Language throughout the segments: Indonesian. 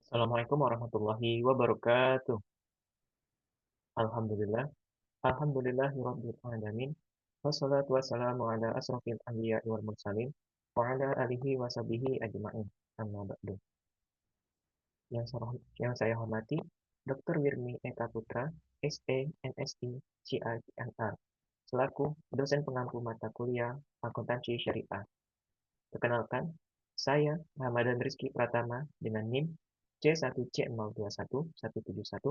Assalamualaikum warahmatullahi wabarakatuh. Alhamdulillah, alhamdulillahirabbil alamin. Wassalatu wassalamu ala asrofil anbiya'i wal mursalin wa ala alihi wa sahbihi ajma'in. Amma ba'du. Yang saya hormati Dr. Wirmi Eka Putra, SE, MSI, CINR, selaku dosen pengampu mata kuliah Akuntansi Syariah. Perkenalkan, saya Ramadan Rizky Pratama dengan NIM C1C021171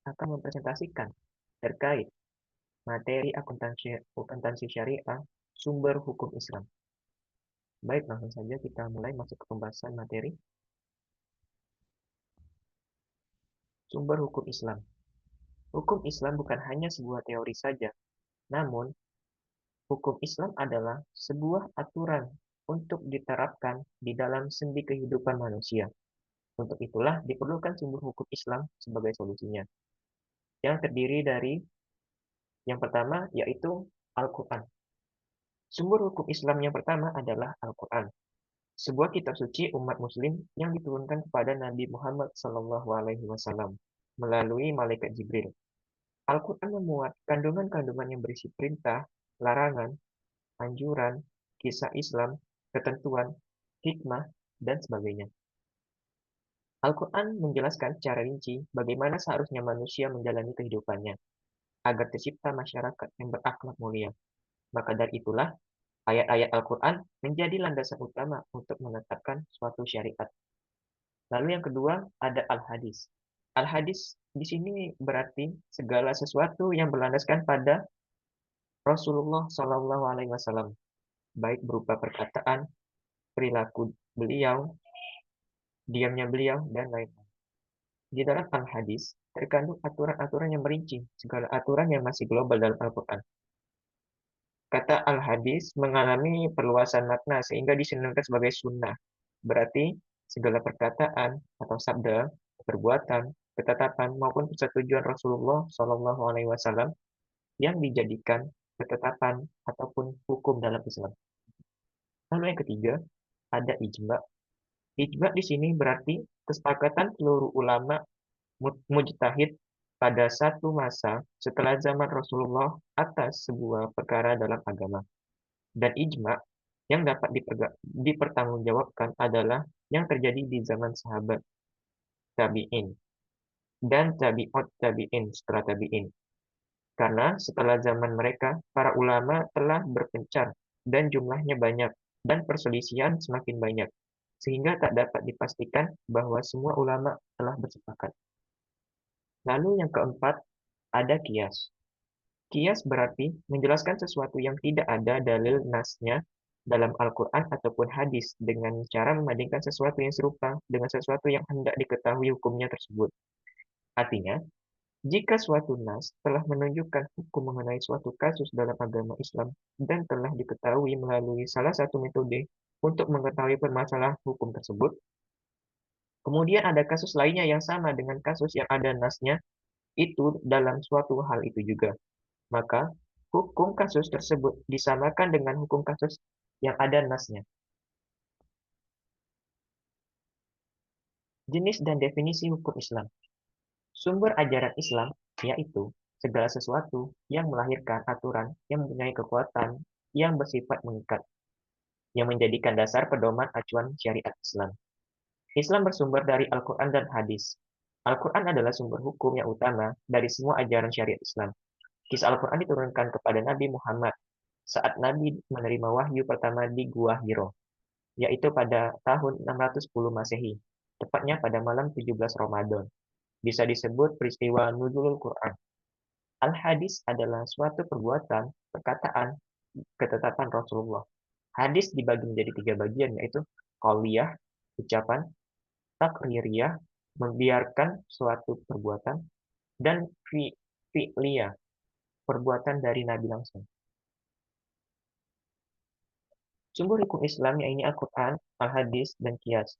akan mempresentasikan terkait materi akuntansi syariah sumber hukum Islam. Baik, langsung saja kita mulai masuk ke pembahasan materi. Sumber hukum Islam. Hukum Islam bukan hanya sebuah teori saja, namun hukum Islam adalah sebuah aturan untuk diterapkan di dalam sendi kehidupan manusia. Untuk itulah diperlukan sumber hukum Islam sebagai solusinya, yang terdiri dari yang pertama yaitu Al-Quran. Sumber hukum Islam yang pertama adalah Al-Quran, sebuah kitab suci umat Muslim yang diturunkan kepada Nabi Muhammad SAW melalui malaikat Jibril. Al-Quran memuat kandungan-kandungan yang berisi perintah, larangan, anjuran, kisah Islam, ketentuan, hikmah, dan sebagainya. Al-Quran menjelaskan secara rinci bagaimana seharusnya manusia menjalani kehidupannya, agar tercipta masyarakat yang berakhlak mulia. Maka dari itulah, ayat-ayat Al-Quran menjadi landasan utama untuk menetapkan suatu syariat. Lalu yang kedua, ada Al-Hadis. Al-Hadis di sini berarti segala sesuatu yang berlandaskan pada Rasulullah SAW, baik berupa perkataan, perilaku beliau, diamnya beliau, dan lain-lain. Di dalam Al-Hadis terkandung aturan-aturan yang merinci segala aturan yang masih global dalam Al-Quran. Kata al-hadis mengalami perluasan makna sehingga disinonimkan sebagai sunnah. Berarti segala perkataan atau sabda, perbuatan, ketetapan maupun persetujuan Rasulullah SAW yang dijadikan ketetapan ataupun hukum dalam Islam. Lalu yang ketiga, ada ijma. Ijma di sini berarti kesepakatan seluruh ulama mujtahid pada satu masa setelah zaman Rasulullah atas sebuah perkara dalam agama. Dan ijma yang dapat dipertanggungjawabkan adalah yang terjadi di zaman sahabat, tabi'in, dan tabi'ut tabi'in setelah tabi'in. Karena setelah zaman mereka, para ulama telah berpencar dan jumlahnya banyak, dan perselisihan semakin banyak, sehingga tak dapat dipastikan bahwa semua ulama telah bersepakat. Lalu yang keempat, ada kias. Kias berarti menjelaskan sesuatu yang tidak ada dalil nasnya dalam Al-Quran ataupun hadis dengan cara membandingkan sesuatu yang serupa dengan sesuatu yang hendak diketahui hukumnya tersebut. Artinya, jika suatu nas telah menunjukkan hukum mengenai suatu kasus dalam agama Islam dan telah diketahui melalui salah satu metode untuk mengetahui permasalahan hukum tersebut, kemudian ada kasus lainnya yang sama dengan kasus yang ada nasnya itu dalam suatu hal itu juga, maka hukum kasus tersebut disamakan dengan hukum kasus yang ada nasnya. Jenis dan definisi hukum Islam. Sumber ajaran Islam yaitu segala sesuatu yang melahirkan aturan yang mempunyai kekuatan yang bersifat mengikat, yang menjadikan dasar pedoman acuan syariat Islam. Islam bersumber dari Al-Quran dan hadis. Al-Quran adalah sumber hukum yang utama dari semua ajaran syariat Islam. Kisah Al-Quran diturunkan kepada Nabi Muhammad saat Nabi menerima wahyu pertama di Gua Hiro, yaitu pada tahun 610 Masehi, tepatnya pada malam 17 Ramadan. Bisa disebut peristiwa Nuzulul Quran. Al-Hadis adalah suatu perbuatan, perkataan, ketetapan Rasulullah. Hadis dibagi menjadi tiga bagian, yaitu qauliyah, ucapan, takririyah, membiarkan suatu perbuatan, dan fi'liyah, perbuatan dari Nabi langsung. Sumber hukum Islam yaitu Al-Quran, Al-Hadis, dan Qiyas.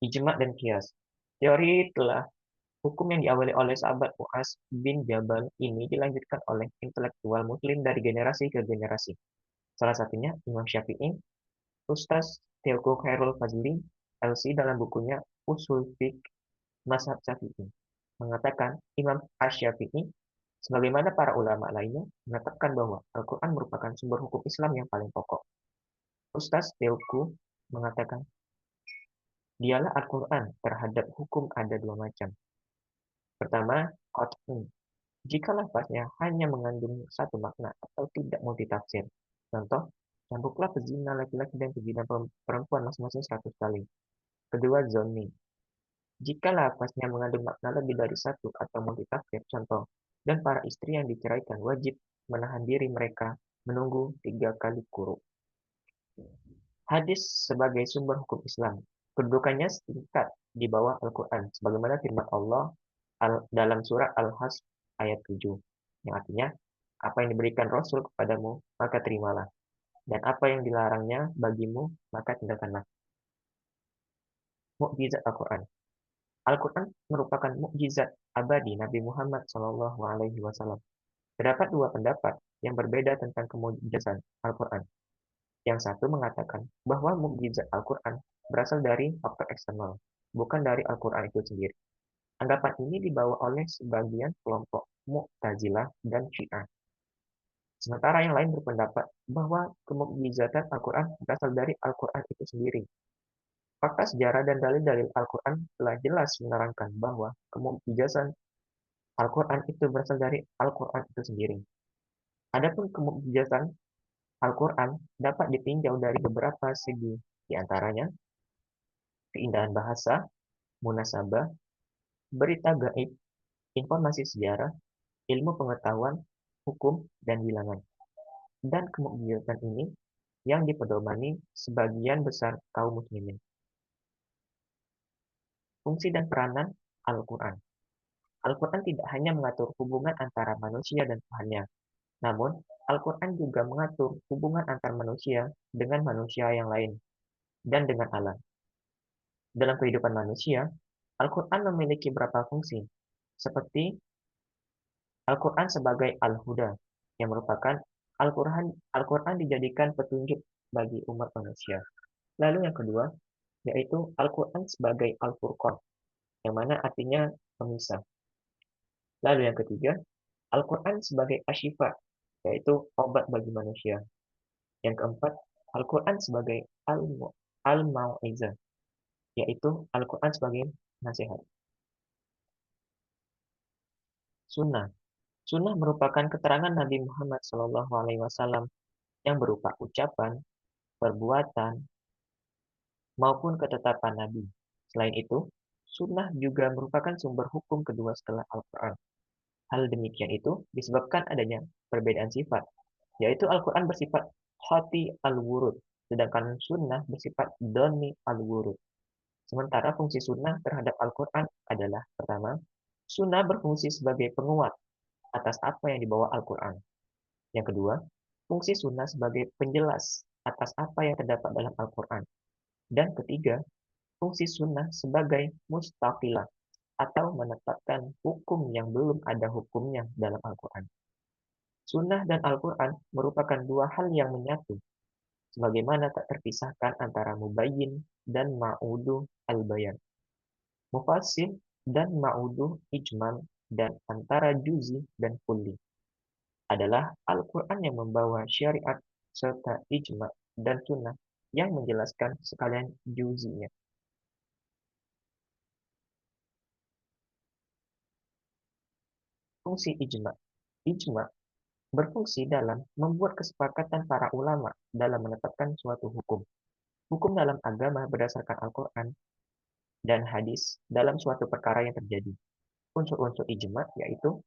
Ijma' dan Qiyas. Teori telah hukum yang diawali oleh sahabat Mu'az bin Jabal ini dilanjutkan oleh intelektual muslim dari generasi ke generasi. Salah satunya Imam Syafi'i, Ustaz Teuku Khairul Fazli, LC dalam bukunya usul fiqh mazhab Syafi'i, mengatakan Imam Asy-Syafi'i sebagaimana para ulama lainnya menetapkan bahwa Al-Quran merupakan sumber hukum Islam yang paling pokok. Ustaz Teuku mengatakan, dialah Al-Quran terhadap hukum ada dua macam. Pertama, qat'un. Jika lafaznya hanya mengandung satu makna atau tidak multitafsir. Contoh, cambuklah pezina laki-laki dan pezina perempuan masing-masing 100 kali. Kedua, zonni. Jika lafaznya mengandung makna lebih dari satu atau multitafsir, contoh, dan para istri yang diceraikan wajib menahan diri mereka menunggu 3 kali quru. Hadis sebagai sumber hukum Islam. Kedudukannya setingkat di bawah Al-Quran, sebagaimana firman Allah dalam surah Al-Hasr ayat 7, yang artinya, apa yang diberikan Rasul kepadamu, maka terimalah. Dan apa yang dilarangnya bagimu, maka tinggalkanlah. Mukjizat Al-Quran. Al-Quran merupakan mukjizat abadi Nabi Muhammad SAW. Terdapat dua pendapat yang berbeda tentang kemukjizatan Al-Quran. Yang satu mengatakan bahwa mukjizat Al-Quran berasal dari faktor eksternal, bukan dari Al-Quran itu sendiri. Anggapan ini dibawa oleh sebagian kelompok Mu'tazilah dan Syiah. Sementara yang lain berpendapat bahwa kemukjizatan Al-Quran berasal dari Al-Quran itu sendiri. Fakta sejarah dan dalil-dalil Al-Quran telah jelas menerangkan bahwa kemukjizatan Al-Quran itu berasal dari Al-Quran itu sendiri. Adapun kemukjizatan Al-Quran dapat ditinjau dari beberapa segi, di antaranya keindahan bahasa, munasabah, berita gaib, informasi sejarah, ilmu pengetahuan, hukum, dan bilangan. Dan kemukjizatan ini yang dipedomani sebagian besar kaum muslimin. Fungsi dan peranan Al-Quran. Al-Quran tidak hanya mengatur hubungan antara manusia dan Tuhannya, namun Al-Quran juga mengatur hubungan antar manusia dengan manusia yang lain dan dengan alam. Dalam kehidupan manusia, Al-Quran memiliki beberapa fungsi, seperti Al-Quran sebagai Al-Huda, yang merupakan Al-Quran dijadikan petunjuk bagi umat manusia. Lalu yang kedua, yaitu Al-Quran sebagai Al-Furqan, yang mana artinya pemisah. Lalu yang ketiga, Al-Quran sebagai Asyifa, yaitu obat bagi manusia. Yang keempat, Al-Quran sebagai Al-Mau'izah, yaitu Al-Quran sebagai nasihat. Sunnah. Sunnah merupakan keterangan Nabi Muhammad SAW yang berupa ucapan, perbuatan, maupun ketetapan Nabi. Selain itu, sunnah juga merupakan sumber hukum kedua setelah Al-Quran. Hal demikian itu disebabkan adanya perbedaan sifat, yaitu Al-Quran bersifat khati al-wurud, sedangkan sunnah bersifat doni al-wurud. Sementara fungsi sunnah terhadap Al-Quran adalah, pertama, sunnah berfungsi sebagai penguat atas apa yang dibawa Al-Quran. Yang kedua, fungsi sunnah sebagai penjelas atas apa yang terdapat dalam Al-Quran. Dan ketiga, fungsi sunnah sebagai mustaqilah atau menetapkan hukum yang belum ada hukumnya dalam Al-Quran. Sunnah dan Al-Quran merupakan dua hal yang menyatu, sebagaimana tak terpisahkan antara mubayyin dan ma'uduh al-bayan, mufassir dan ma'uduh ijmal, dan antara juzi dan kulli. Adalah Al-Quran yang membawa syariat serta ijma dan sunnah yang menjelaskan sekalian juzinya. Fungsi ijma. Ijma berfungsi dalam membuat kesepakatan para ulama dalam menetapkan suatu hukum. Hukum dalam agama berdasarkan Al-Quran dan hadis dalam suatu perkara yang terjadi. Unsur-unsur ijma yaitu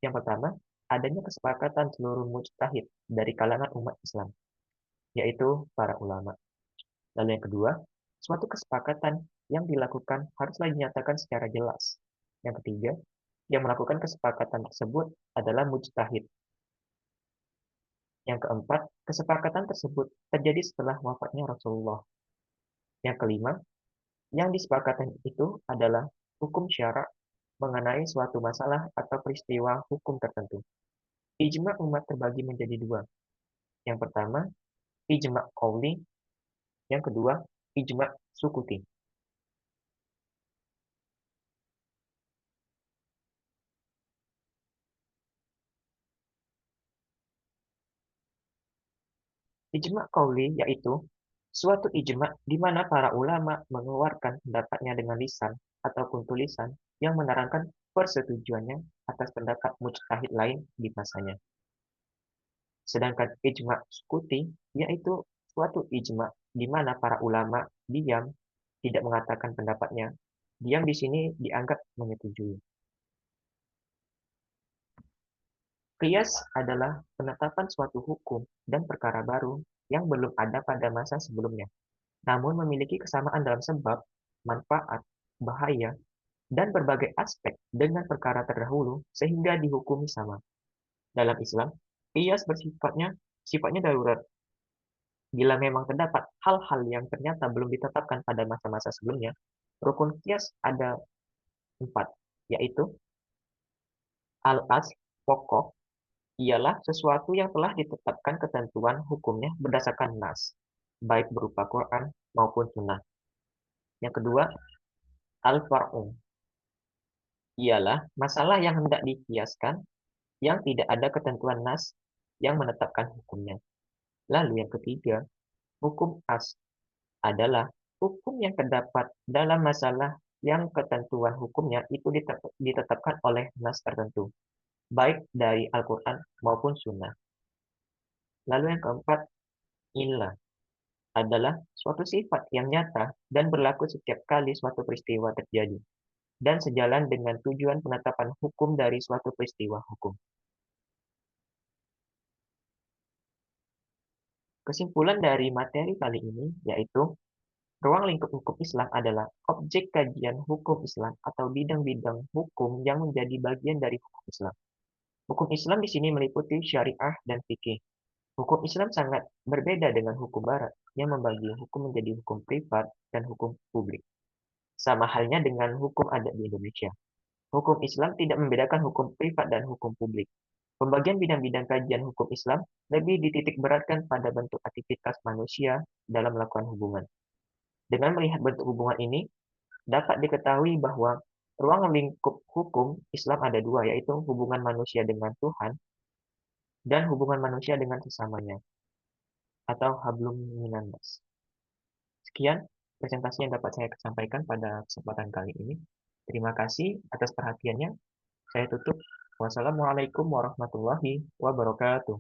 yang pertama, adanya kesepakatan seluruh mujtahid dari kalangan umat Islam, yaitu para ulama. Lalu yang kedua, suatu kesepakatan yang dilakukan haruslah dinyatakan secara jelas. Yang ketiga, yang melakukan kesepakatan tersebut adalah mujtahid. Yang keempat, kesepakatan tersebut terjadi setelah wafatnya Rasulullah. Yang kelima, yang disepakatan itu adalah hukum syara mengenai suatu masalah atau peristiwa hukum tertentu. Ijma umat terbagi menjadi dua. Yang pertama, ijma qauli. Yang kedua, ijma sukuti. Ijma' qauli yaitu suatu ijma' di mana para ulama mengeluarkan pendapatnya dengan lisan ataupun tulisan yang menerangkan persetujuannya atas pendapat mujtahid lain di masanya. Sedangkan ijma' sukuti yaitu suatu ijma' di mana para ulama diam, tidak mengatakan pendapatnya. Diam di sini dianggap menyetujui. Qiyas adalah penetapan suatu hukum dan perkara baru yang belum ada pada masa sebelumnya, namun memiliki kesamaan dalam sebab, manfaat, bahaya, dan berbagai aspek dengan perkara terdahulu sehingga dihukumi sama. Dalam Islam, qiyas sifatnya darurat. Bila memang terdapat hal-hal yang ternyata belum ditetapkan pada masa-masa sebelumnya, rukun qiyas ada 4, yaitu al-asl, pokok, ialah sesuatu yang telah ditetapkan ketentuan hukumnya berdasarkan nas, baik berupa Quran maupun sunnah. Yang kedua, al-far'u, ialah masalah yang hendak dikiaskan yang tidak ada ketentuan nas yang menetapkan hukumnya. Lalu yang ketiga, hukum as adalah hukum yang terdapat dalam masalah yang ketentuan hukumnya itu ditetapkan oleh nas tertentu, baik dari Al-Quran maupun Sunnah. Lalu yang keempat, illah adalah suatu sifat yang nyata dan berlaku setiap kali suatu peristiwa terjadi, dan sejalan dengan tujuan penetapan hukum dari suatu peristiwa hukum. Kesimpulan dari materi kali ini yaitu ruang lingkup hukum Islam adalah objek kajian hukum Islam atau bidang-bidang hukum yang menjadi bagian dari hukum Islam. Hukum Islam di sini meliputi syariah dan fikih. Hukum Islam sangat berbeda dengan hukum Barat yang membagi hukum menjadi hukum privat dan hukum publik. Sama halnya dengan hukum adat di Indonesia. Hukum Islam tidak membedakan hukum privat dan hukum publik. Pembagian bidang-bidang kajian hukum Islam lebih dititik beratkan pada bentuk aktivitas manusia dalam melakukan hubungan. Dengan melihat bentuk hubungan ini, dapat diketahui bahwa ruang lingkup hukum Islam ada dua, yaitu hubungan manusia dengan Tuhan dan hubungan manusia dengan sesamanya, atau hablum minannas. Sekian presentasi yang dapat saya sampaikan pada kesempatan kali ini. Terima kasih atas perhatiannya. Saya tutup. Wassalamualaikum warahmatullahi wabarakatuh.